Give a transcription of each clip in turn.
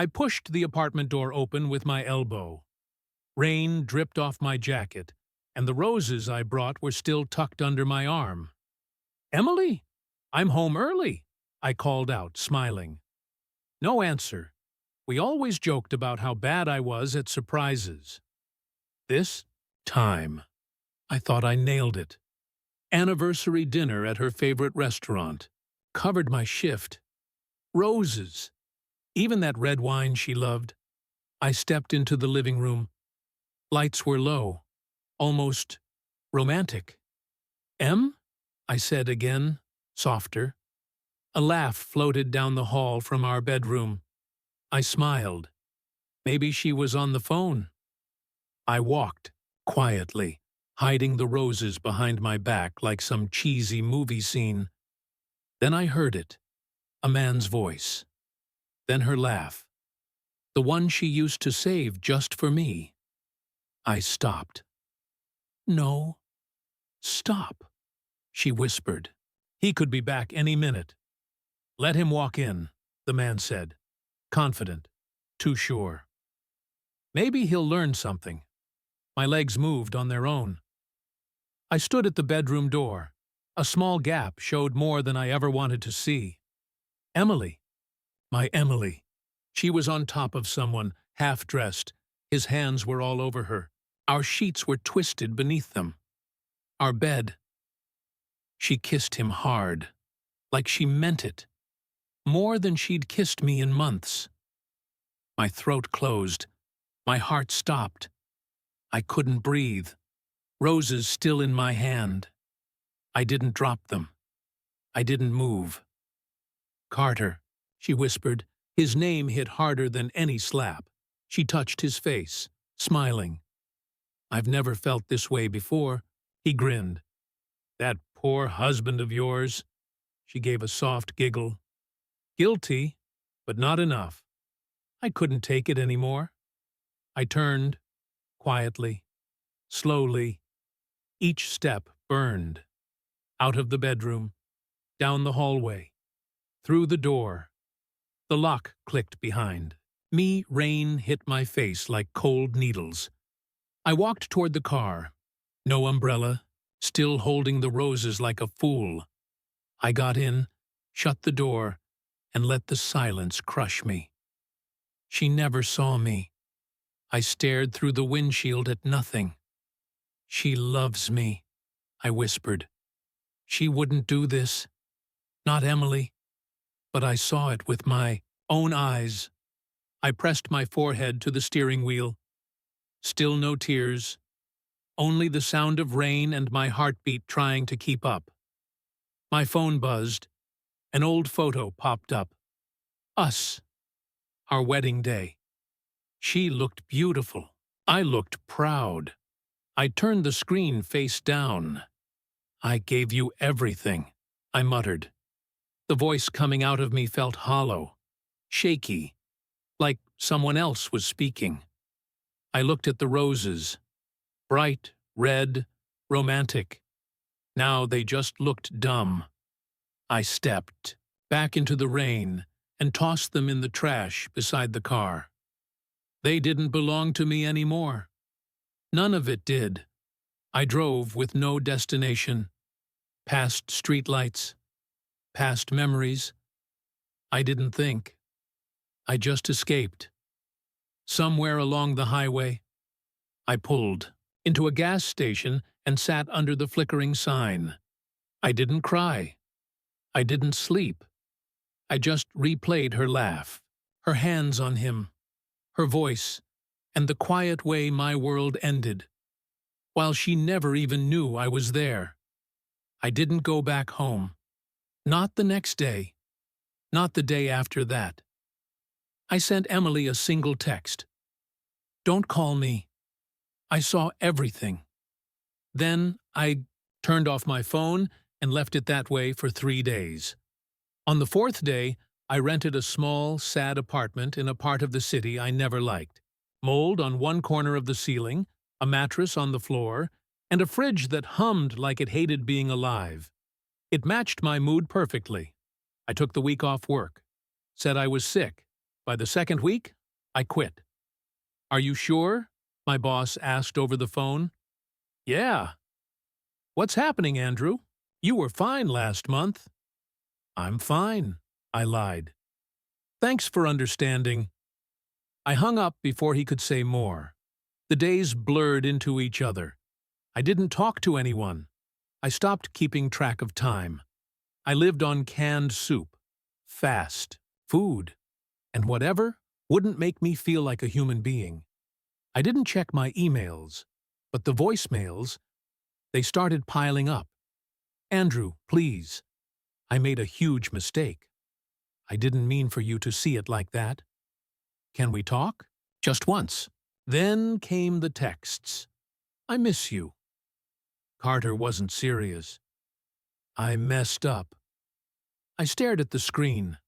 I pushed the apartment door open with my elbow. Rain dripped off my jacket, and the roses I brought were still tucked under my arm. "Emily, I'm home early," I called out, smiling. No answer. We always joked about how bad I was at surprises. This time, I thought I nailed it. Anniversary dinner at her favorite restaurant. Covered my shift. Roses. Even that red wine she loved. I stepped into the living room. Lights were low. Almost romantic. "Em?" I said again, softer. A laugh floated down the hall from our bedroom. I smiled. Maybe she was on the phone. I walked, quietly, hiding the roses behind my back like some cheesy movie scene. Then I heard it, a man's voice. Then her laugh, the one she used to save just for me. I stopped. "No, stop," she whispered. "He could be back any minute." "Let him walk in," the man said, confident, too sure. Maybe he'll learn something. My legs moved on their own. I stood at the bedroom door. A small gap showed more than I ever wanted to see. Emily. My Emily. She was on top of someone, half-dressed. His hands were all over her. Our sheets were twisted beneath them. Our bed. She kissed him hard, like she meant it. More than she'd kissed me in months. My throat closed. My heart stopped. I couldn't breathe. Roses still in my hand. I didn't drop them. I didn't move. "Carter," she whispered. His name hit harder than any slap. She touched his face, smiling. "I've never felt this way before." He grinned. "That poor husband of yours." She gave a soft giggle. "Guilty, but not enough." I couldn't take it anymore. I turned, quietly, slowly. Each step burned. Out of the bedroom, down the hallway, through the door. The lock clicked behind. Rain hit my face like cold needles. I walked toward the car. No umbrella, still holding the roses like a fool. I got in, shut the door, and let the silence crush me. She never saw me. I stared through the windshield at nothing. "She loves me," I whispered. "She wouldn't do this. Not Emily." But I saw it with my own eyes. I pressed my forehead to the steering wheel. Still no tears. Only the sound of rain and my heartbeat trying to keep up. My phone buzzed. An old photo popped up. Us. Our wedding day. She looked beautiful. I looked proud. I turned the screen face down. "I gave you everything," I muttered. The voice coming out of me felt hollow, shaky, like someone else was speaking. I looked at the roses. Bright, red, romantic. Now they just looked dumb. I stepped back into the rain and tossed them in the trash beside the car. They didn't belong to me anymore. None of it did. I drove with no destination. Past streetlights. Past memories. I didn't think. I just escaped. Somewhere along the highway, I pulled into a gas station and sat under the flickering sign. I didn't cry. I didn't sleep. I just replayed her laugh, her hands on him, her voice, and the quiet way my world ended, while she never even knew I was there. I didn't go back home. Not the next day. Not the day after that. I sent Emily a single text. "Don't call me. I saw everything." Then I turned off my phone and left it that way for 3 days. On the 4th day, I rented a small, sad apartment in a part of the city I never liked. Mold on one corner of the ceiling, a mattress on the floor, and a fridge that hummed like it hated being alive. It matched my mood perfectly. I took the week off work, said I was sick, By the second week, I quit. Are you sure? My boss asked over the phone. Yeah. What's happening, Andrew? You were fine last month. I'm fine, I lied. Thanks for understanding. I hung up before he could say more. The days blurred into each other. I didn't talk to anyone. I stopped keeping track of time. I lived on canned soup, fast, food, and whatever wouldn't make me feel like a human being. I didn't check my emails, but the voicemails, they started piling up. Andrew, please. I made a huge mistake. I didn't mean for you to see it like that. Can we talk? Just once. Then came the texts. I miss you. Carter wasn't serious. I messed up. I stared at the screen.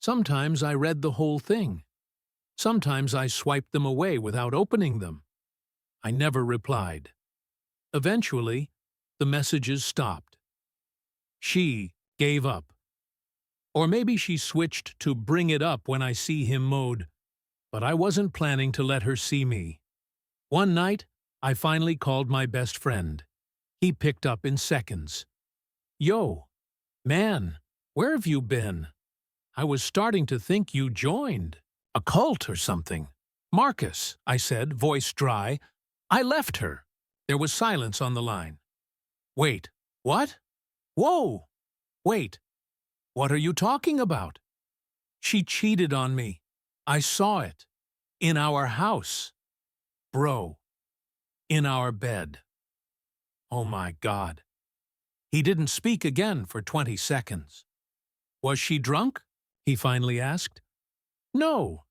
Sometimes I read the whole thing. Sometimes I swiped them away without opening them. I never replied. Eventually, the messages stopped. She gave up. Or maybe she switched to bring it up when I see him mode. But I wasn't planning to let her see me. One night, I finally called my best friend. He picked up in seconds. Yo, man, where have you been? I was starting to think you joined. A cult or something. Marcus, I said, voice dry. I left her. There was silence on the line. Wait, what? Whoa! Wait, what are you talking about? She cheated on me. I saw it. In our house. Bro. In our bed. Oh my God. He didn't speak again for 20 seconds. Was she drunk? He finally asked. No.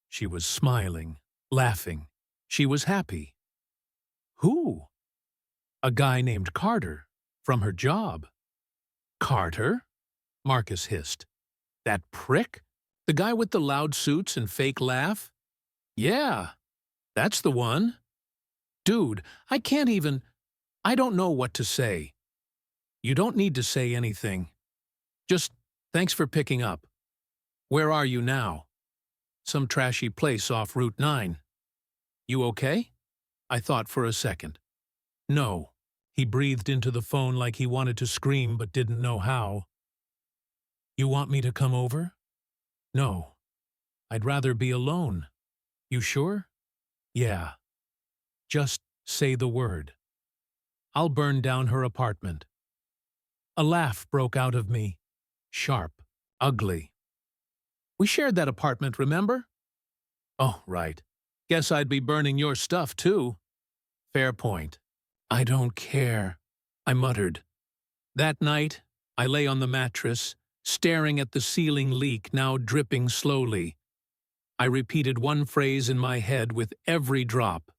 She was smiling, laughing. She was happy. Who? A guy named Carter, from her job. Carter? Marcus hissed. That prick? The guy with the loud suits and fake laugh? Yeah, that's the one. Dude, I don't know what to say. You don't need to say anything. Just thanks for picking up. Where are you now? Some trashy place off Route 9. You okay? I thought for a second. No. He breathed into the phone like he wanted to scream but didn't know how. You want me to come over? No. I'd rather be alone. You sure? Yeah. Just say the word. I'll burn down her apartment. A laugh broke out of me. Sharp. Ugly. We shared that apartment, remember? Oh, right. Guess I'd be burning your stuff, too. Fair point. I don't care, I muttered. That night, I lay on the mattress, staring at the ceiling leak now dripping slowly. I repeated one phrase in my head with every drop.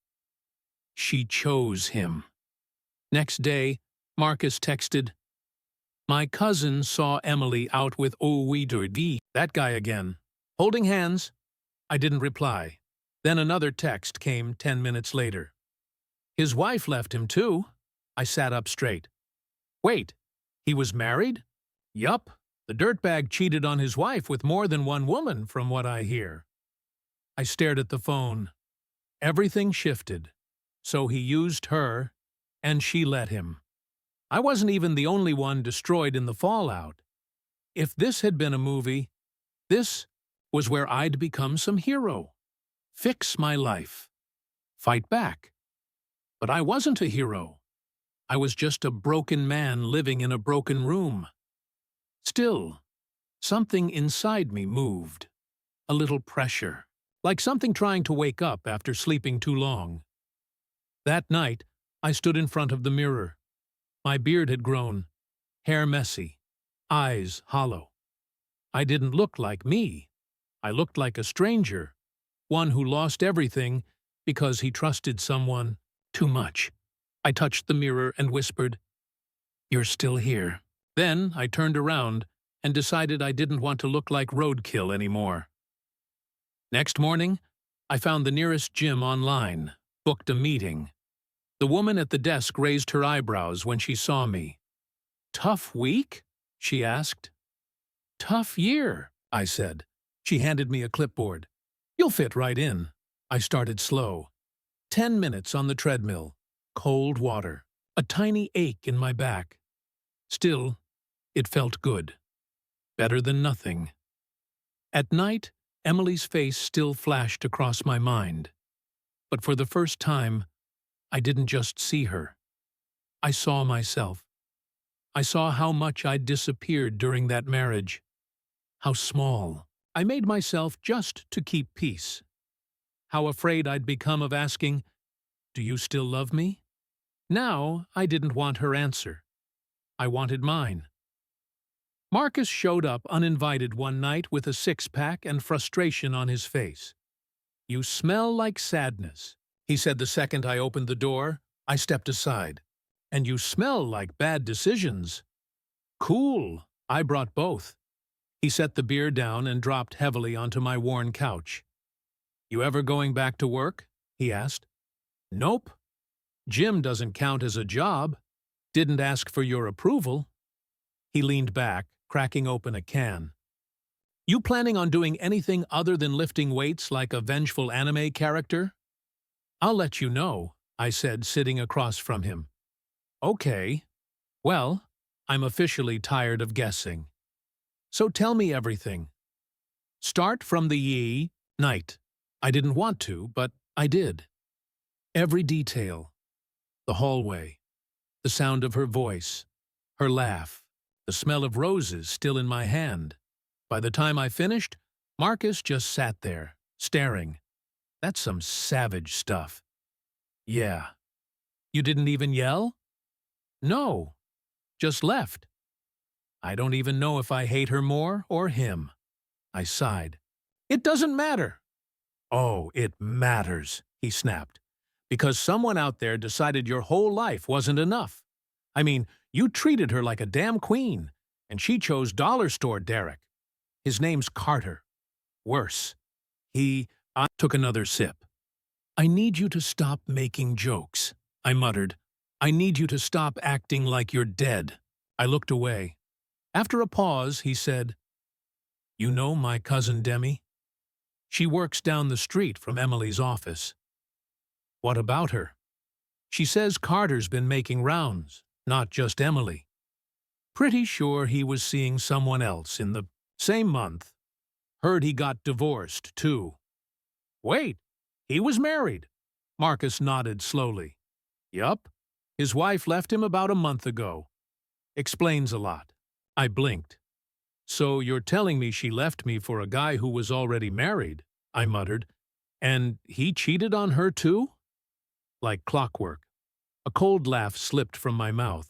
She chose him. Next day, Marcus texted, My cousin saw Emily out with that guy again. Holding hands. I didn't reply. Then another text came 10 minutes later. His wife left him too. I sat up straight. Wait, he was married? Yup, the dirtbag cheated on his wife with more than one woman, from what I hear. I stared at the phone. Everything shifted. So he used her, and she let him. I wasn't even the only one destroyed in the fallout. If this had been a movie, this was where I'd become some hero. Fix my life. Fight back. But I wasn't a hero. I was just a broken man living in a broken room. Still, something inside me moved. A little pressure, like something trying to wake up after sleeping too long. That night, I stood in front of the mirror. My beard had grown, hair messy, eyes hollow. I didn't look like me. I looked like a stranger, one who lost everything because he trusted someone too much. I touched the mirror and whispered, You're still here. Then I turned around and decided I didn't want to look like roadkill anymore. Next morning, I found the nearest gym online, booked a meeting. The woman at the desk raised her eyebrows when she saw me. Tough week? She asked. Tough year, I said. She handed me a clipboard. You'll fit right in. I started slow. 10 minutes on the treadmill. Cold water. A tiny ache in my back. Still, it felt good. Better than nothing. At night, Emily's face still flashed across my mind. But for the first time, I didn't just see her. I saw myself. I saw how much I'd disappeared during that marriage. How small. I made myself just to keep peace. How afraid I'd become of asking, "Do you still love me?" Now, I didn't want her answer. I wanted mine. Marcus showed up uninvited one night with a six-pack and frustration on his face. "You smell like sadness," he said the second I opened the door. I stepped aside. "And you smell like bad decisions." "Cool. I brought both." He set the beer down and dropped heavily onto my worn couch. "You ever going back to work?" he asked. "Nope. Gym doesn't count as a job. Didn't ask for your approval." He leaned back, cracking open a can. "You planning on doing anything other than lifting weights like a vengeful anime character?" "I'll let you know," I said, sitting across from him. "Okay. Well, I'm officially tired of guessing. So tell me everything. Start from the night. I didn't want to, but I did. Every detail. The hallway. The sound of her voice. Her laugh. The smell of roses still in my hand. By the time I finished, Marcus just sat there, staring. That's some savage stuff. "Yeah." "You didn't even yell?" "No. Just left." "I don't even know if I hate her more or him." I sighed. "It doesn't matter." "Oh, it matters," he snapped. "Because someone out there decided your whole life wasn't enough. I mean, you treated her like a damn queen, and she chose dollar store Derek. His name's Carter. Worse. I took another sip. "I need you to stop making jokes," I muttered. "I need you to stop acting like you're dead." I looked away. After a pause, he said, "You know my cousin Demi? She works down the street from Emily's office." "What about her?" "She says Carter's been making rounds, not just Emily. Pretty sure he was seeing someone else in the same month. Heard he got divorced, too." "Wait, he was married?" Marcus nodded slowly. "Yup. His wife left him about a month ago. Explains a lot." I blinked. "So you're telling me she left me for a guy who was already married?" I muttered. "And he cheated on her too?" Like clockwork. A cold laugh slipped from my mouth.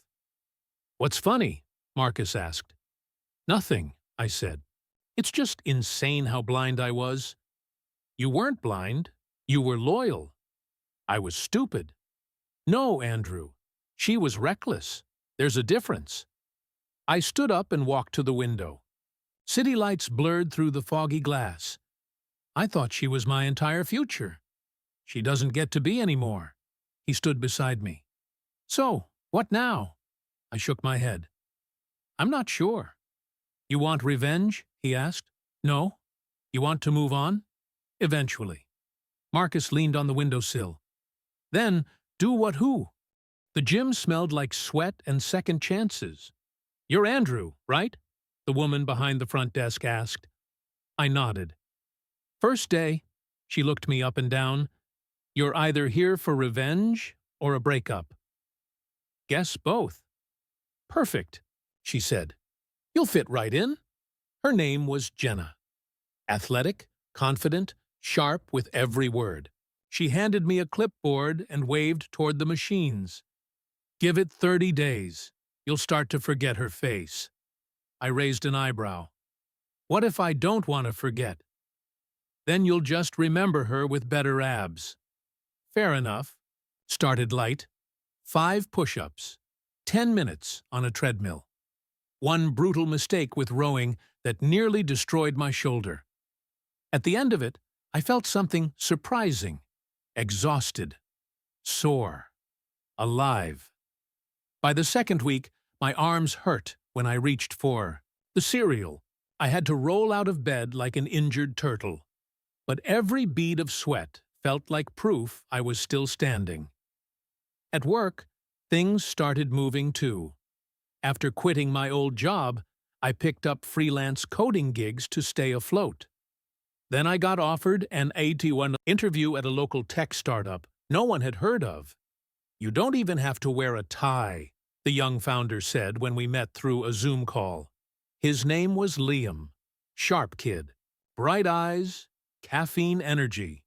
"What's funny?" Marcus asked. "Nothing," I said. "It's just insane how blind I was." "You weren't blind. You were loyal." "I was stupid." "No, Andrew. She was reckless. There's a difference." I stood up and walked to the window. City lights blurred through the foggy glass. I thought she was my entire future. She doesn't get to be anymore. He stood beside me. "So, what now?" I shook my head. "I'm not sure." "You want revenge?" he asked. "No." "You want to move on?" "Eventually." Marcus leaned on the windowsill. "Then, do what who?" The gym smelled like sweat and second chances. "You're Andrew, right?" the woman behind the front desk asked. I nodded. "First day," she looked me up and down. "You're either here for revenge or a breakup." "Guess both." "Perfect," she said. "You'll fit right in." Her name was Jenna. Athletic, confident, sharp with every word. She handed me a clipboard and waved toward the machines. "Give it 30 days. You'll start to forget her face." I raised an eyebrow. "What if I don't want to forget?" "Then you'll just remember her with better abs." "Fair enough." Started light. 5 push-ups. 10 minutes on a treadmill. One brutal mistake with rowing that nearly destroyed my shoulder. At the end of it, I felt something surprising. Exhausted. Sore. Alive. By the second week, my arms hurt when I reached for the cereal, I had to roll out of bed like an injured turtle, but every bead of sweat felt like proof I was still standing. At work, things started moving too. After quitting my old job, I picked up freelance coding gigs to stay afloat. Then I got offered an AT1 interview at a local tech startup no one had heard of. "You don't even have to wear a tie," the young founder said when we met through a Zoom call. His name was Liam. Sharp kid. Bright eyes. Caffeine energy.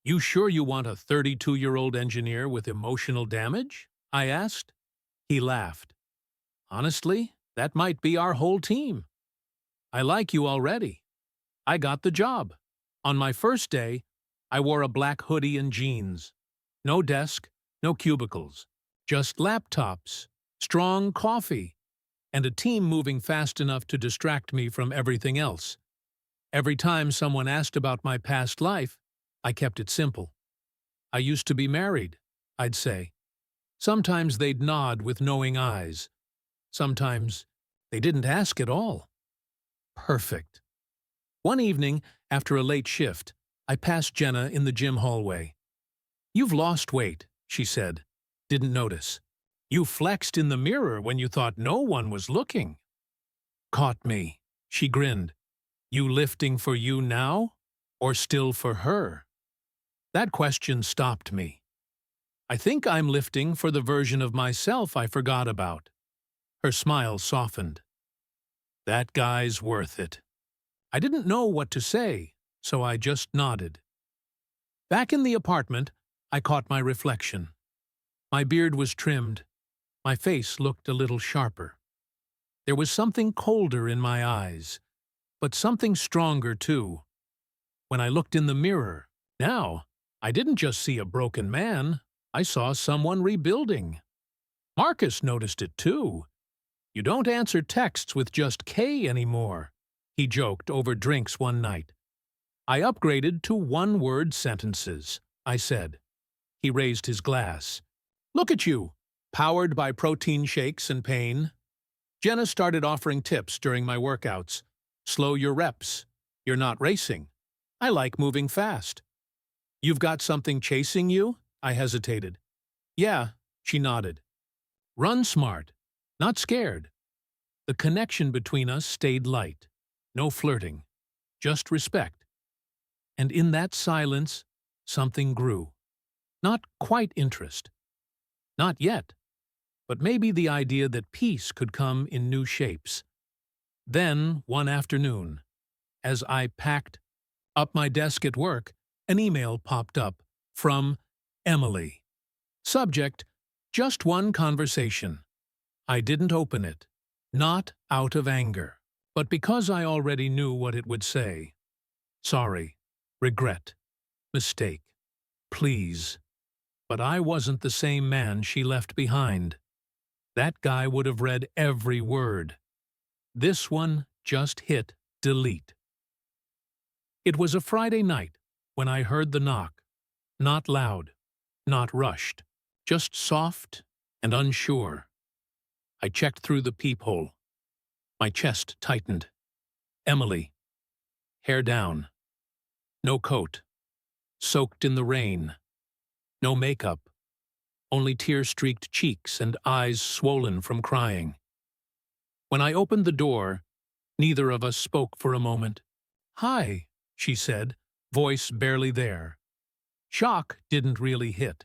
"You sure you want a 32-year-old engineer with emotional damage?" I asked. He laughed. "Honestly, that might be our whole team. I like you already." I got the job. On my first day, I wore a black hoodie and jeans. No desk, no cubicles, just laptops, strong coffee, and a team moving fast enough to distract me from everything else. Every time someone asked about my past life, I kept it simple. "I used to be married," I'd say. Sometimes they'd nod with knowing eyes. Sometimes they didn't ask at all. Perfect. One evening, after a late shift, I passed Jenna in the gym hallway. "You've lost weight," she said. Didn't notice. "You flexed in the mirror when you thought no one was looking." Caught me. She grinned. "You lifting for you now, or still for her?" That question stopped me. "I think I'm lifting for the version of myself I forgot about." Her smile softened. "That guy's worth it." I didn't know what to say, so I just nodded. Back in the apartment, I caught my reflection. My beard was trimmed. My face looked a little sharper. There was something colder in my eyes, but something stronger too. When I looked in the mirror, now, I didn't just see a broken man, I saw someone rebuilding. Marcus noticed it too. "You don't answer texts with just K anymore," he joked over drinks one night. "I upgraded to one-word sentences," I said. He raised his glass. "Look at you, powered by protein shakes and pain." Jenna started offering tips during my workouts. "Slow your reps. You're not racing. I like moving fast." "You've got something chasing you?" I hesitated. "Yeah," she nodded. "Run smart, not scared." The connection between us stayed light. No flirting, just respect. And in that silence, something grew. Not quite interest. Not yet. But maybe the idea that peace could come in new shapes. Then, one afternoon, as I packed up my desk at work, an email popped up from Emily. Subject, "Just one conversation." I didn't open it. Not out of anger, but because I already knew what it would say. "Sorry. Regret. Mistake. Please." But I wasn't the same man she left behind. That guy would have read every word. This one just hit delete. It was a Friday night when I heard the knock. Not loud, not rushed, just soft and unsure. I checked through the peephole. My chest tightened. Emily. Hair down. No coat. Soaked in the rain. No makeup. Only tear-streaked cheeks and eyes swollen from crying. When I opened the door, neither of us spoke for a moment. "Hi," she said, voice barely there. Shock didn't really hit.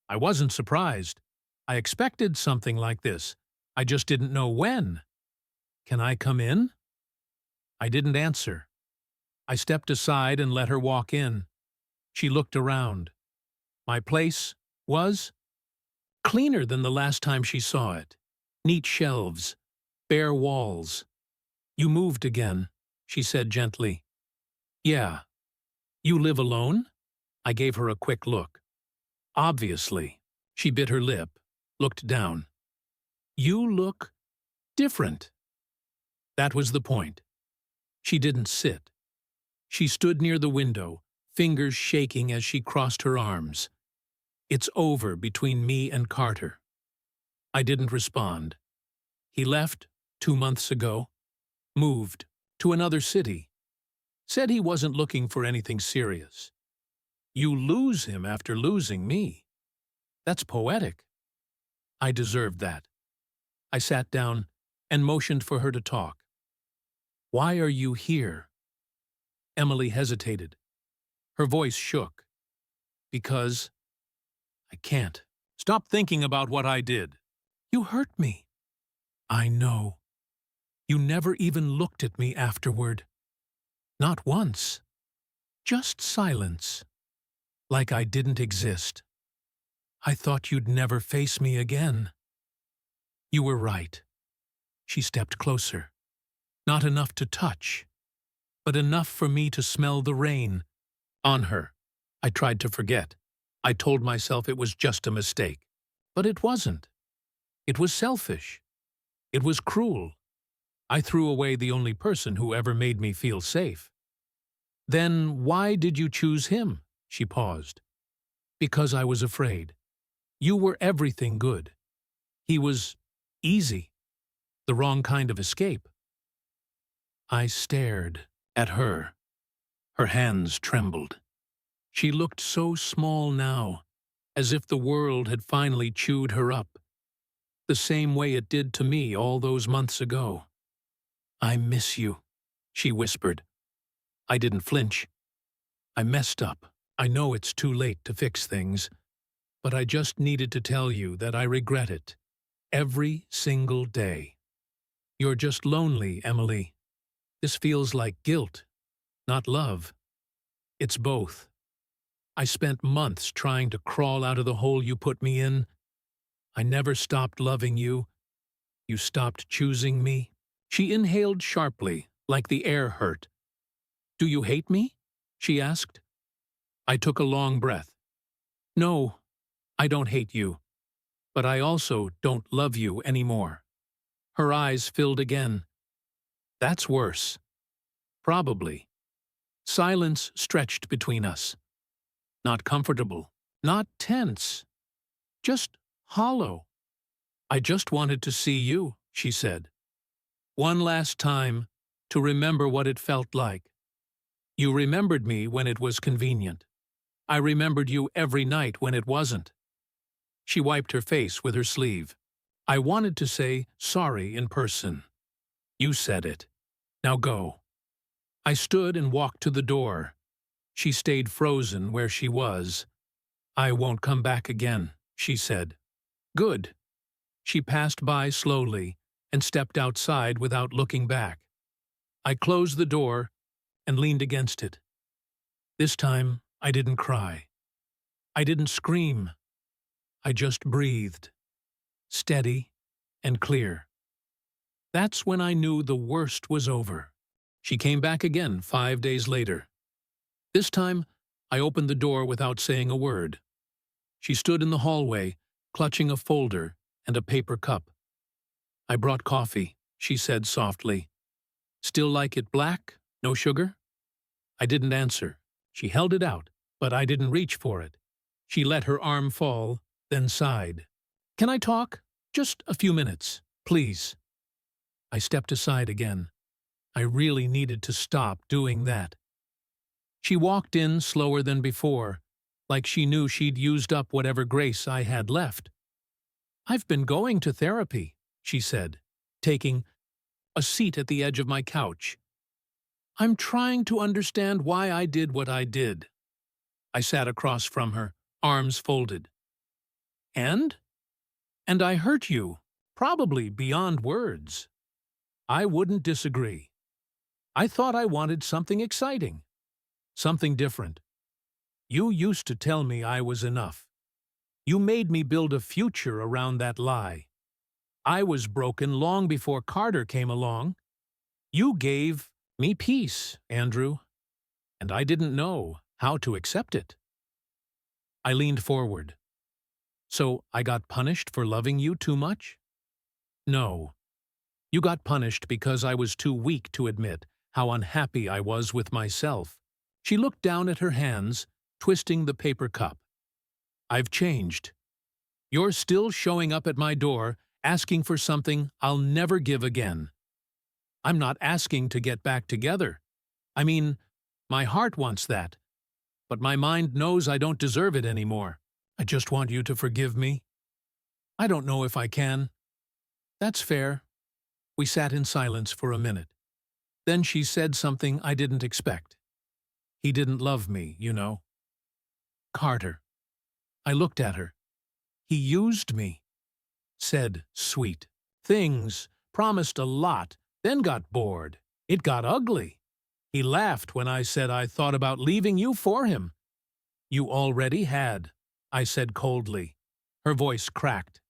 I wasn't surprised. I expected something like this. I just didn't know when. "Can I come in?" I didn't answer. I stepped aside and let her walk in. She looked around. My place was cleaner than the last time she saw it. Neat shelves, bare walls. "You moved again," she said gently. "Yeah." "You live alone?" I gave her a quick look. "Obviously." She bit her lip, looked down. "You look different." That was the point. She didn't sit. She stood near the window, fingers shaking as she crossed her arms. "It's over between me and Carter." I didn't respond. He left 2 months ago, moved to another city. Said he wasn't looking for anything serious. You lose him after losing me. That's poetic. I deserved that. I sat down and motioned for her to talk. Why are you here? Emily hesitated. Her voice shook. Because I can't. Stop thinking about what I did. You hurt me. I know. You never even looked at me afterward. Not once. Just silence. Like I didn't exist. I thought you'd never face me again. You were right. She stepped closer. Not enough to touch, but enough for me to smell the rain on her. I tried to forget. I told myself it was just a mistake. But it wasn't. It was selfish. It was cruel. I threw away the only person who ever made me feel safe. Then why did you choose him? She paused. Because I was afraid. You were everything good. He was easy. The wrong kind of escape. I stared at her. Her hands trembled. She looked so small now, as if the world had finally chewed her up, the same way it did to me all those months ago. I miss you, she whispered. I didn't flinch. I messed up. I know it's too late to fix things, but I just needed to tell you that I regret it. Every single day. You're just lonely, Emily. This feels like guilt, not love. It's both. I spent months trying to crawl out of the hole you put me in. I never stopped loving you. You stopped choosing me. She inhaled sharply, like the air hurt. Do you hate me? She asked. I took a long breath. No, I don't hate you. But I also don't love you anymore. Her eyes filled again. That's worse. Probably. Silence stretched between us. Not comfortable, not tense, just hollow. I just wanted to see you, she said. One last time, to remember what it felt like. You remembered me when it was convenient. I remembered you every night when it wasn't. She wiped her face with her sleeve. I wanted to say sorry in person. You said it. Now go. I stood and walked to the door. She stayed frozen where she was. I won't come back again, she said. Good. She passed by slowly and stepped outside without looking back. I closed the door and leaned against it. This time, I didn't cry. I didn't scream. I just breathed, steady and clear. That's when I knew the worst was over. She came back again 5 days later. This time, I opened the door without saying a word. She stood in the hallway, clutching a folder and a paper cup. I brought coffee, she said softly. Still like it black, no sugar? I didn't answer. She held it out, but I didn't reach for it. She let her arm fall, then sighed. Can I talk? Just a few minutes, please. I stepped aside again. I really needed to stop doing that. She walked in slower than before, like she knew she'd used up whatever grace I had left. I've been going to therapy, she said, taking a seat at the edge of my couch. I'm trying to understand why I did what I did. I sat across from her, arms folded. And? And I hurt you, probably beyond words. I wouldn't disagree. I thought I wanted something exciting, something different. You used to tell me I was enough. You made me build a future around that lie. I was broken long before Carter came along. You gave me peace, Andrew, and I didn't know how to accept it. I leaned forward. So I got punished for loving you too much? No. You got punished because I was too weak to admit how unhappy I was with myself. She looked down at her hands, twisting the paper cup. I've changed. You're still showing up at my door, asking for something I'll never give again. I'm not asking to get back together. I mean, my heart wants that, but my mind knows I don't deserve it anymore. I just want you to forgive me. I don't know if I can. That's fair. We sat in silence for a minute. Then she said something I didn't expect. He didn't love me, you know. Carter. I looked at her. He used me. Said sweet things, promised a lot, then got bored. It got ugly. He laughed when I said I thought about leaving you for him. You already had, I said coldly. Her voice cracked.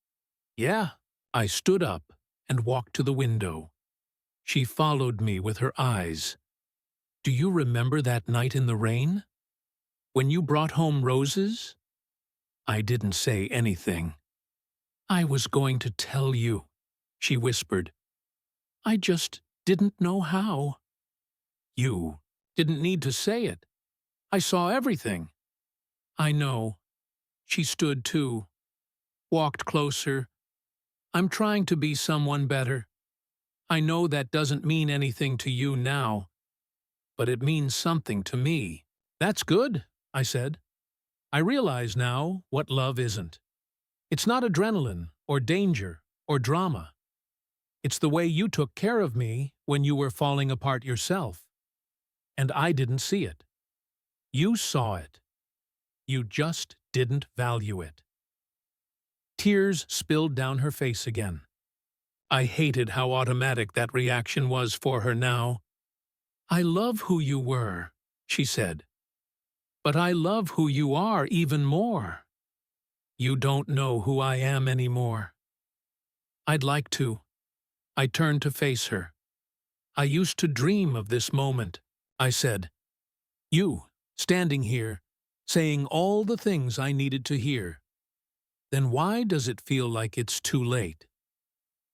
Yeah. I stood up and walked to the window. She followed me with her eyes. Do you remember that night in the rain? When you brought home roses? I didn't say anything. I was going to tell you, she whispered. I just didn't know how. You didn't need to say it. I saw everything. I know. She stood too. Walked closer. I'm trying to be someone better. I know that doesn't mean anything to you now, but it means something to me. That's good, I said. I realize now what love isn't. It's not adrenaline or danger or drama. It's the way you took care of me when you were falling apart yourself. And I didn't see it. You saw it. You just didn't value it. Tears spilled down her face again. I hated how automatic that reaction was for her now. I love who you were, she said. But I love who you are even more. You don't know who I am anymore. I'd like to. I turned to face her. I used to dream of this moment, I said. You, standing here, saying all the things I needed to hear. Then why does it feel like it's too late?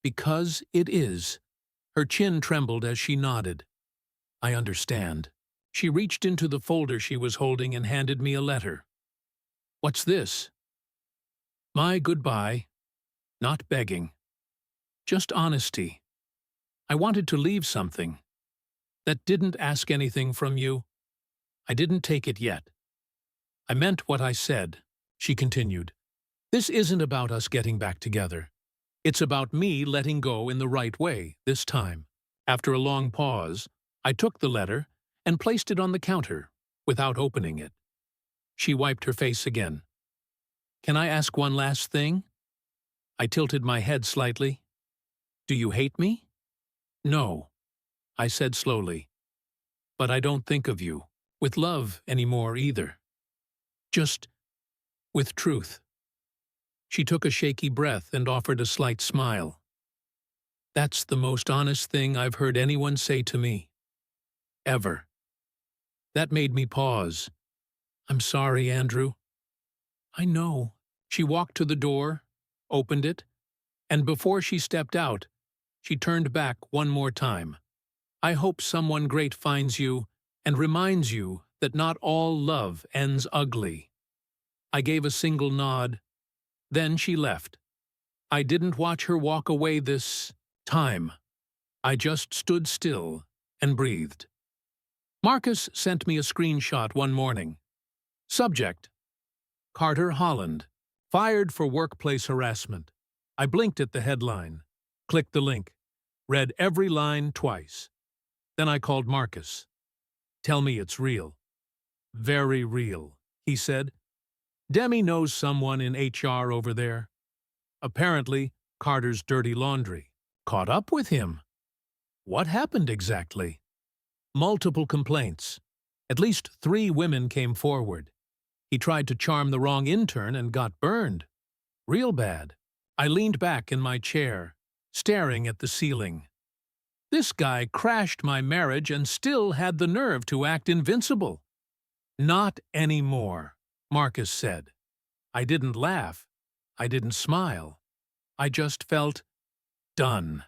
Because it is. Her chin trembled as she nodded. I understand. She reached into the folder she was holding and handed me a letter. What's this? My goodbye. Not begging. Just honesty. I wanted to leave something. That didn't ask anything from you. I didn't take it yet. I meant what I said, she continued. This isn't about us getting back together. It's about me letting go in the right way this time. After a long pause, I took the letter and placed it on the counter without opening it. She wiped her face again. Can I ask one last thing? I tilted my head slightly. Do you hate me? No, I said slowly. But I don't think of you with love anymore either. Just with truth. She took a shaky breath and offered a slight smile. That's the most honest thing I've heard anyone say to me. Ever. That made me pause. I'm sorry, Andrew. I know. She walked to the door, opened it, and before she stepped out, she turned back one more time. I hope someone great finds you and reminds you that not all love ends ugly. I gave a single nod. Then she left. I didn't watch her walk away this time. I just stood still and breathed. Marcus sent me a screenshot one morning. Subject: Carter Holland, fired for workplace harassment. I blinked at the headline, clicked the link, read every line twice. Then I called Marcus. Tell me it's real. Very real, he said. Demi knows someone in HR over there. Apparently, Carter's dirty laundry caught up with him. What happened exactly? Multiple complaints. At least 3 women came forward. He tried to charm the wrong intern and got burned. Real bad. I leaned back in my chair, staring at the ceiling. This guy crashed my marriage and still had the nerve to act invincible. Not anymore, Marcus said. I didn't laugh. I didn't smile. I just felt done.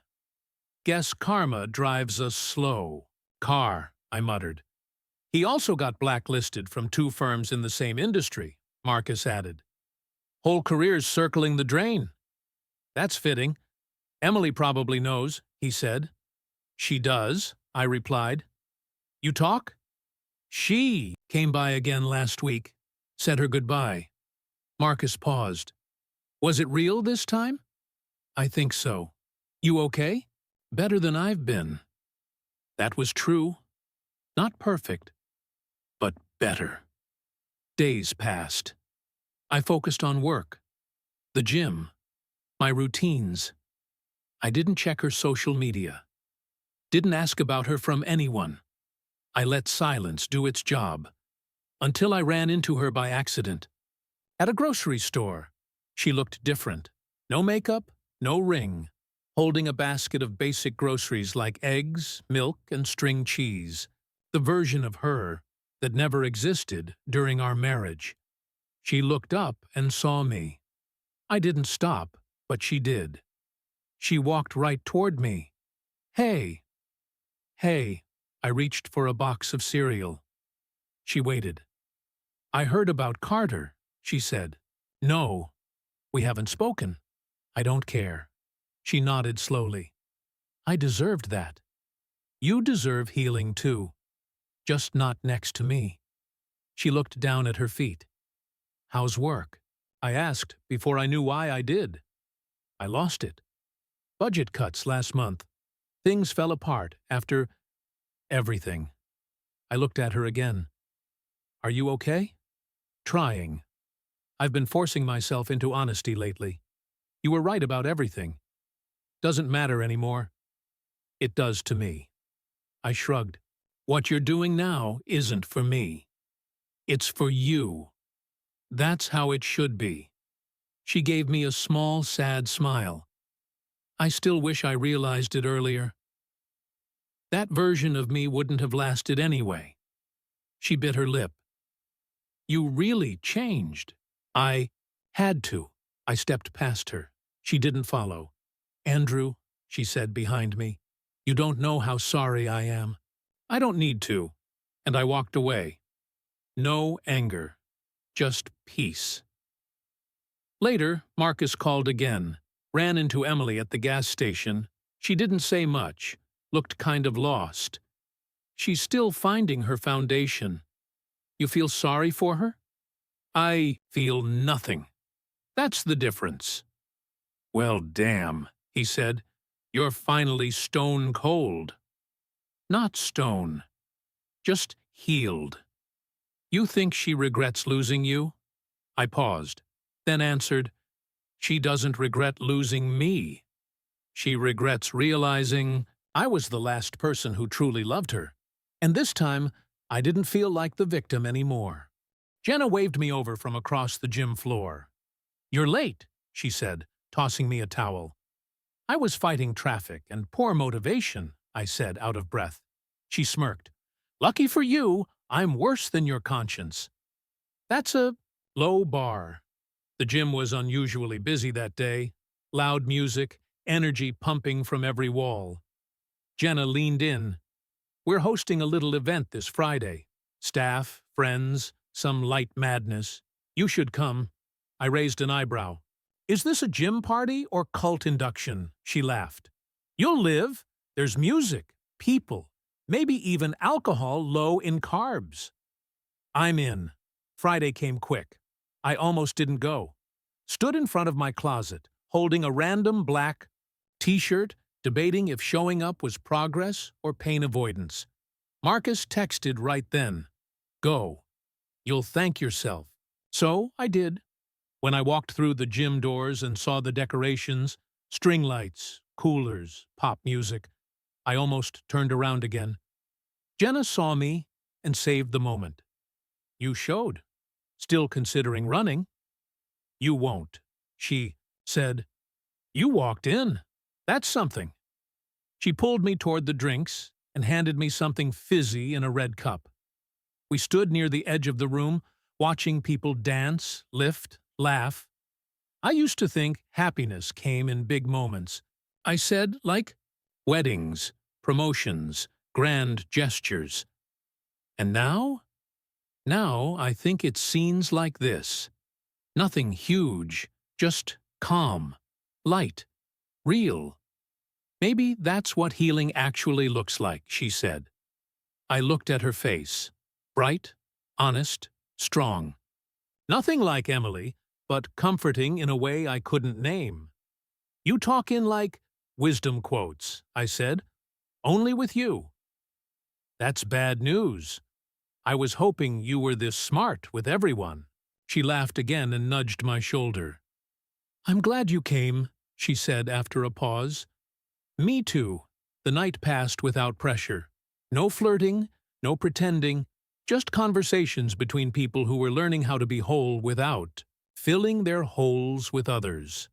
Guess karma drives us slow. Car, I muttered. He also got blacklisted from 2 firms in the same industry, Marcus added. Whole career's circling the drain. That's fitting. Emily probably knows, he said. She does, I replied. You talk? She came by again last week, said her goodbye. Marcus paused. Was it real this time? I think so. You okay? Better than I've been. That was true. Not perfect, but better. Days passed. I focused on work, the gym, my routines. I didn't check her social media. Didn't ask about her from anyone. I let silence do its job. Until I ran into her by accident. At a grocery store. She looked different. No makeup, no ring. Holding a basket of basic groceries like eggs, milk, and string cheese. The version of her that never existed during our marriage. She looked up and saw me. I didn't stop, but she did. She walked right toward me. Hey. Hey. I reached for a box of cereal. She waited. I heard about Carter, she said. No. We haven't spoken. I don't care. She nodded slowly. I deserved that. You deserve healing too. Just not next to me. She looked down at her feet. How's work? I asked before I knew why I did. I lost it. Budget cuts last month. Things fell apart after everything. I looked at her again. Are you okay? Trying. I've been forcing myself into honesty lately. You were right about everything. Doesn't matter anymore. It does to me. I shrugged. What you're doing now isn't for me. It's for you. That's how it should be. She gave me a small, sad smile. I still wish I realized it earlier. That version of me wouldn't have lasted anyway. She bit her lip. You really changed. I had to. I stepped past her. She didn't follow. Andrew, she said behind me, you don't know how sorry I am. I don't need to. And I walked away. No anger. Just peace. Later, Marcus called again, ran into Emily at the gas station. She didn't say much, looked kind of lost. She's still finding her foundation. You feel sorry for her? I feel nothing. That's the difference. Well, damn, he said. You're finally stone cold. Not stone. Just healed. You think she regrets losing you? I paused, then answered, she doesn't regret losing me. She regrets realizing I was the last person who truly loved her. And this time, I didn't feel like the victim anymore. Jenna waved me over from across the gym floor. You're late, she said, tossing me a towel. I was fighting traffic and poor motivation, I said, out of breath. She smirked. Lucky for you, I'm worse than your conscience. That's a low bar. The gym was unusually busy that day. Loud music, energy pumping from every wall. Jenna leaned in. We're hosting a little event this Friday. Staff, friends, some light madness. You should come. I raised an eyebrow. Is this a gym party or cult induction? She laughed. You'll live. There's music, people, maybe even alcohol low in carbs. I'm in. Friday came quick. I almost didn't go. Stood in front of my closet, holding a random black t-shirt, debating if showing up was progress or pain avoidance. Marcus texted right then. Go. You'll thank yourself. So I did. When I walked through the gym doors and saw the decorations, string lights, coolers, pop music, I almost turned around again. Jenna saw me and saved the moment. You showed. Still considering running. You won't, she said. You walked in. That's something. She pulled me toward the drinks and handed me something fizzy in a red cup. We stood near the edge of the room, watching people dance, lift, laugh. I used to think happiness came in big moments. I said, like weddings, promotions, grand gestures. And now? Now I think it's scenes like this. Nothing huge, just calm, light, real. Maybe that's what healing actually looks like, she said. I looked at her face. Bright, honest, strong. Nothing like Emily, but comforting in a way I couldn't name. You talk in like wisdom quotes, I said. Only with you. That's bad news. I was hoping you were this smart with everyone. She laughed again and nudged my shoulder. I'm glad you came, she said after a pause. Me too. The night passed without pressure. No flirting, no pretending, just conversations between people who were learning how to be whole without filling their holes with others.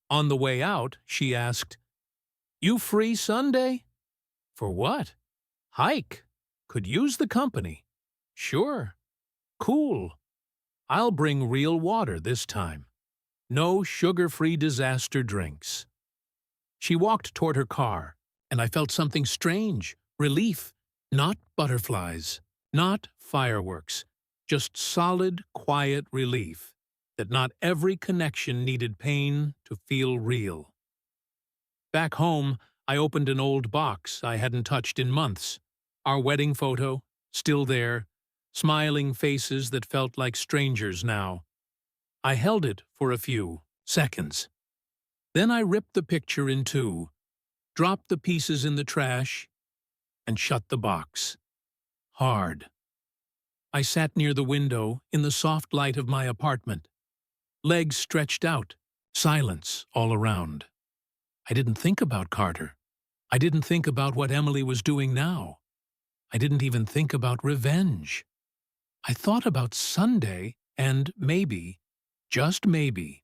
On the way out, she asked, You free Sunday? For what? Hike. Could use the company. Sure. Cool. I'll bring real water this time. No sugar-free disaster drinks. She walked toward her car, and I felt something strange, relief, not butterflies, not fireworks, just solid, quiet relief that not every connection needed pain to feel real. Back home, I opened an old box I hadn't touched in months. Our wedding photo, still there, smiling faces that felt like strangers now. I held it for a few seconds. Then I ripped the picture in two, dropped the pieces in the trash, and shut the box. Hard. I sat near the window in the soft light of my apartment. Legs stretched out, silence all around. I didn't think about Carter. I didn't think about what Emily was doing now. I didn't even think about revenge. I thought about Sunday and maybe, just maybe,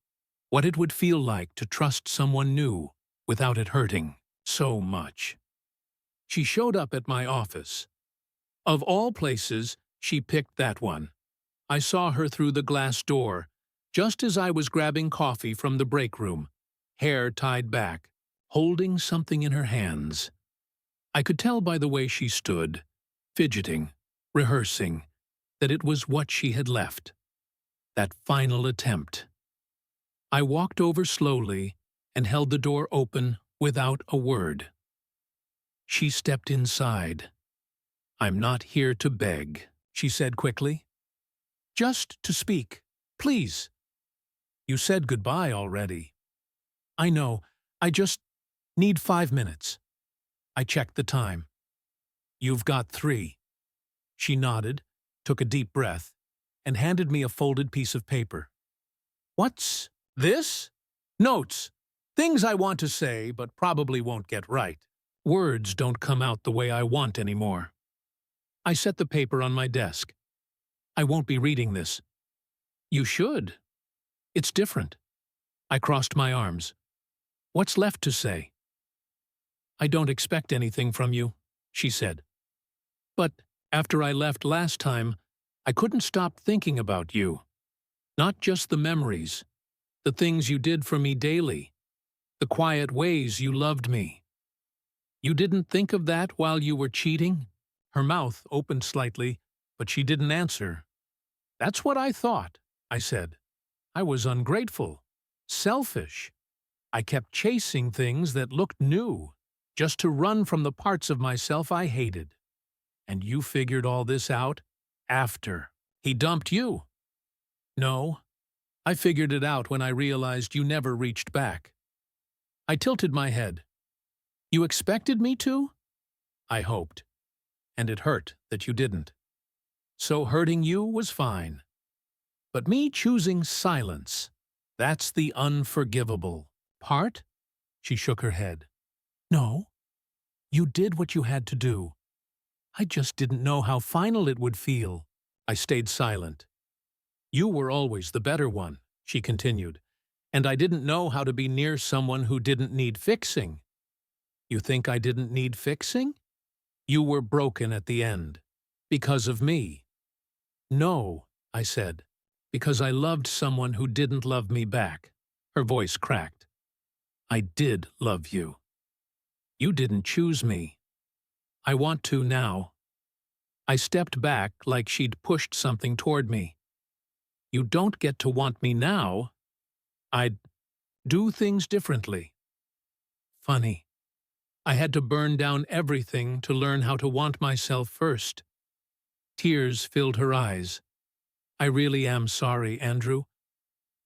what it would feel like to trust someone new without it hurting so much. She showed up at my office. Of all places, she picked that one. I saw her through the glass door, just as I was grabbing coffee from the break room, hair tied back, holding something in her hands. I could tell by the way she stood, fidgeting, rehearsing, that it was what she had left. That final attempt. I walked over slowly and held the door open without a word. She stepped inside. I'm not here to beg, she said quickly. Just to speak, please. You said goodbye already. I know, I just need 5 minutes. I checked the time. You've got 3. She nodded, took a deep breath, and handed me a folded piece of paper. What's this? Notes. Things I want to say, but probably won't get right. Words don't come out the way I want anymore. I set the paper on my desk. I won't be reading this. You should. It's different. I crossed my arms. What's left to say? I don't expect anything from you, she said. But after I left last time, I couldn't stop thinking about you. Not just the memories, the things you did for me daily, the quiet ways you loved me. You didn't think of that while you were cheating? Her mouth opened slightly, but she didn't answer. That's what I thought, I said. I was ungrateful, selfish. I kept chasing things that looked new, just to run from the parts of myself I hated. And you figured all this out after he dumped you. No, I figured it out when I realized you never reached back. I tilted my head. You expected me to? I hoped. And it hurt that you didn't. So hurting you was fine. But me choosing silence, that's the unforgivable part? She shook her head. No, you did what you had to do. I just didn't know how final it would feel. I stayed silent. You were always the better one, she continued, and I didn't know how to be near someone who didn't need fixing. You think I didn't need fixing? You were broken at the end. Because of me. No, I said, because I loved someone who didn't love me back. Her voice cracked. I did love you. You didn't choose me. I want to now. I stepped back like she'd pushed something toward me. You don't get to want me now. I'd do things differently. Funny. I had to burn down everything to learn how to want myself first. Tears filled her eyes. I really am sorry, Andrew.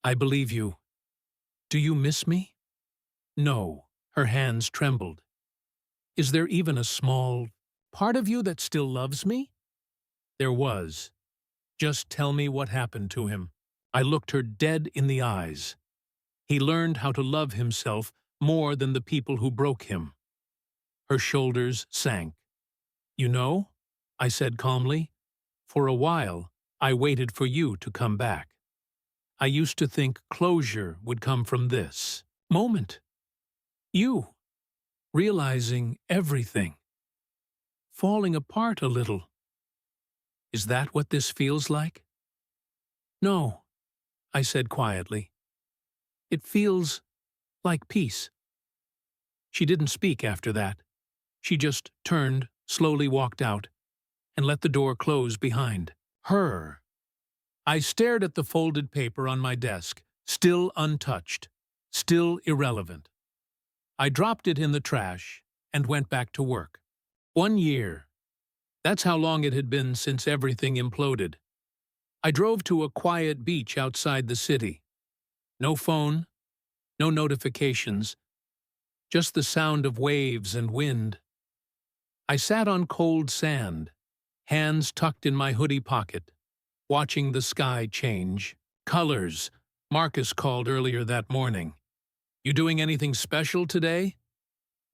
I believe you. Do you miss me? No. Her hands trembled. Is there even a small part of you that still loves me? There was. Just tell me what happened to him. I looked her dead in the eyes. He learned how to love himself more than the people who broke him. Her shoulders sank. You know, I said calmly, for a while I waited for you to come back. I used to think closure would come from this moment. You, realizing everything. Falling apart a little. Is that what this feels like? No, I said quietly. It feels like peace. She didn't speak after that. She just turned, slowly walked out, and let the door close behind her. I stared at the folded paper on my desk, still untouched, still irrelevant. I dropped it in the trash and went back to work. 1 year. That's how long it had been since everything imploded. I drove to a quiet beach outside the city. No phone, no notifications, just the sound of waves and wind. I sat on cold sand, hands tucked in my hoodie pocket, watching the sky change. Colors, Marcus called earlier that morning. You doing anything special today?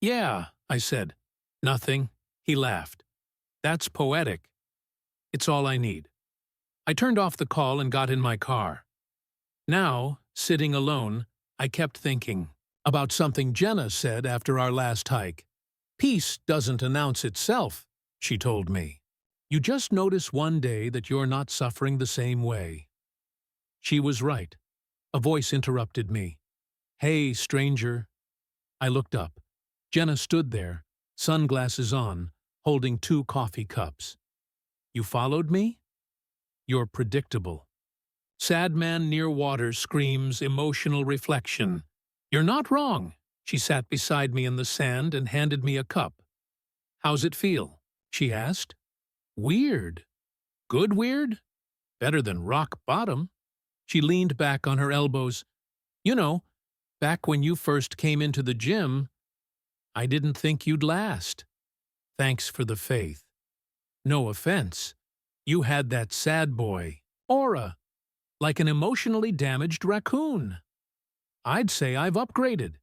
Yeah, I said. Nothing. He laughed. That's poetic. It's all I need. I turned off the call and got in my car. Now, sitting alone, I kept thinking about something Jenna said after our last hike. Peace doesn't announce itself, she told me. You just notice one day that you're not suffering the same way. She was right. A voice interrupted me. Hey, stranger. I looked up. Jenna stood there, sunglasses on, holding 2 coffee cups. You followed me? You're predictable. Sad man near water screams emotional reflection. You're not wrong. She sat beside me in the sand and handed me a cup. How's it feel? She asked. Weird. Good weird? Better than rock bottom. She leaned back on her elbows. You know, back when you first came into the gym, I didn't think you'd last. Thanks for the faith. No offense. You had that sad boy aura, like an emotionally damaged raccoon. I'd say I've upgraded.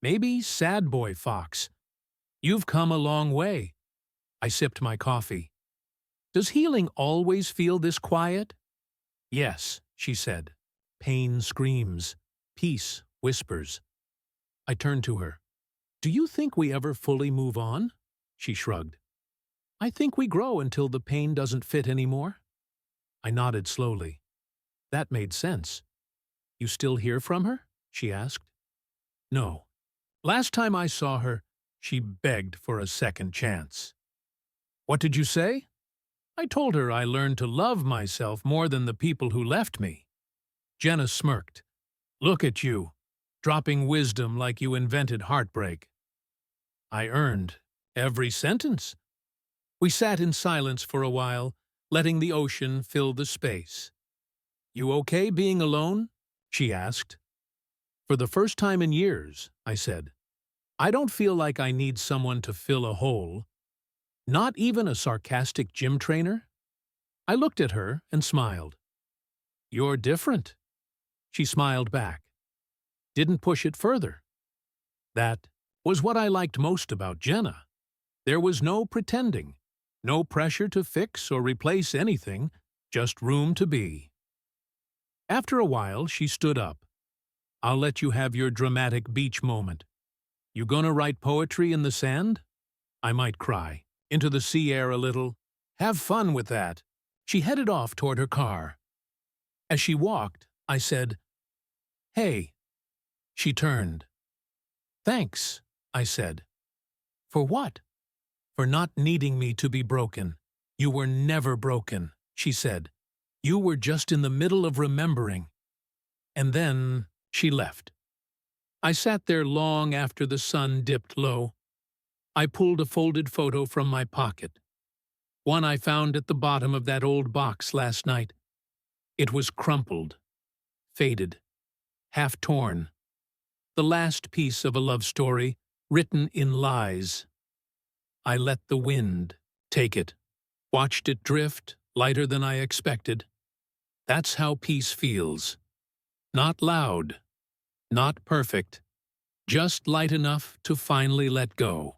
Maybe sad boy fox. You've come a long way. I sipped my coffee. Does healing always feel this quiet? Yes, she said. Pain screams. Peace whispers. I turned to her. Do you think we ever fully move on? She shrugged. I think we grow until the pain doesn't fit anymore. I nodded slowly. That made sense. You still hear from her? She asked. No. Last time I saw her, she begged for a second chance. What did you say? I told her I learned to love myself more than the people who left me. Jenna smirked. Look at you, dropping wisdom like you invented heartbreak. I earned every sentence. We sat in silence for a while, letting the ocean fill the space. You okay being alone? She asked. For the first time in years, I said. I don't feel like I need someone to fill a hole. Not even a sarcastic gym trainer? I looked at her and smiled. You're different. She smiled back. Didn't push it further. That was what I liked most about Jenna. There was no pretending, no pressure to fix or replace anything, just room to be. After a while, she stood up. I'll let you have your dramatic beach moment. You gonna write poetry in the sand? I might cry. Into the sea air a little. Have fun with that. She headed off toward her car. As she walked, I said, Hey. She turned. Thanks, I said. For what? For not needing me to be broken. You were never broken, she said. You were just in the middle of remembering. And then she left. I sat there long after the sun dipped low. I pulled a folded photo from my pocket, one I found at the bottom of that old box last night. It was crumpled, faded, half-torn, the last piece of a love story written in lies. I let the wind take it, watched it drift, lighter than I expected. That's how peace feels. Not loud, not perfect, just light enough to finally let go.